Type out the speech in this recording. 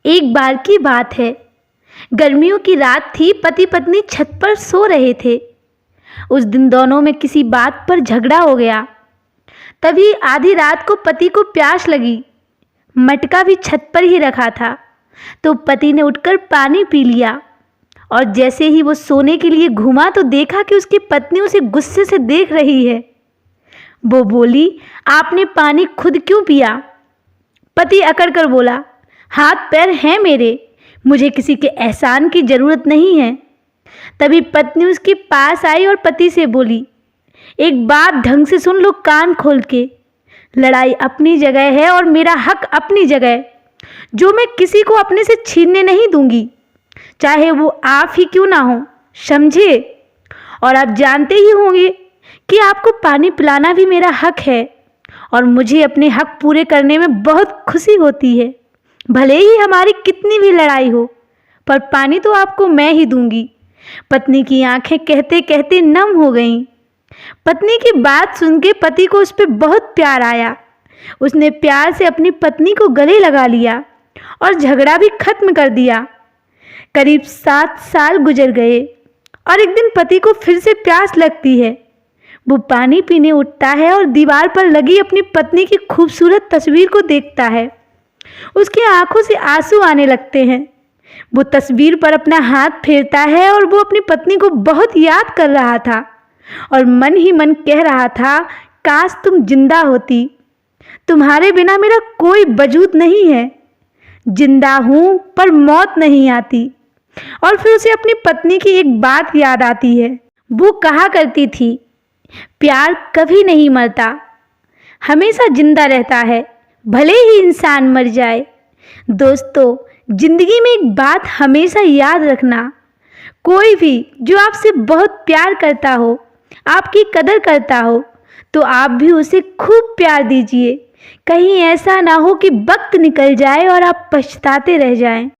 एक बार की बात है। गर्मियों की रात थी। पति पत्नी छत पर सो रहे थे। उस दिन दोनों में किसी बात पर झगड़ा हो गया। तभी आधी रात को पति को प्यास लगी। मटका भी छत पर ही रखा था, तो पति ने उठकर पानी पी लिया। और जैसे ही वो सोने के लिए घूमा तो देखा कि उसकी पत्नी उसे गुस्से से देख रही है। वो बोली, आपने पानी खुद क्यों पिया? पति अकड़ कर बोला, हाथ पैर हैं मेरे, मुझे किसी के एहसान की ज़रूरत नहीं है। तभी पत्नी उसके पास आई और पति से बोली, एक बात ढंग से सुन लो कान खोल के। लड़ाई अपनी जगह है और मेरा हक अपनी जगह, जो मैं किसी को अपने से छीनने नहीं दूंगी, चाहे वो आप ही क्यों ना हो, समझे? और आप जानते ही होंगे कि आपको पानी पिलाना भी मेरा हक है और मुझे अपने हक पूरे करने में बहुत खुशी होती है। भले ही हमारी कितनी भी लड़ाई हो, पर पानी तो आपको मैं ही दूंगी। पत्नी की आंखें कहते कहते नम हो गईं। पत्नी की बात सुन के पति को उस पर बहुत प्यार आया। उसने प्यार से अपनी पत्नी को गले लगा लिया और झगड़ा भी खत्म कर दिया। करीब 7 साल गुजर गए और एक दिन पति को फिर से प्यास लगती है। वो पानी पीने उठता है और दीवार पर लगी अपनी पत्नी की खूबसूरत तस्वीर को देखता है। उसकी आंखों से आंसू आने लगते हैं। वो तस्वीर पर अपना हाथ फेरता है और वो अपनी पत्नी को बहुत याद कर रहा था और मन ही मन कह रहा था, काश तुम जिंदा होती। तुम्हारे बिना मेरा कोई वजूद नहीं है। जिंदा हूँ पर मौत नहीं आती। और फिर उसे अपनी पत्नी की एक बात याद आती है। वो कहा करती थी, प्यार कभी नहीं मरता, हमेशा जिंदा रहता है, भले ही इंसान मर जाए। दोस्तों, जिंदगी में एक बात हमेशा याद रखना, कोई भी जो आपसे बहुत प्यार करता हो, आपकी कदर करता हो, तो आप भी उसे खूब प्यार दीजिए। कहीं ऐसा ना हो कि वक्त निकल जाए और आप पछताते रह जाएं।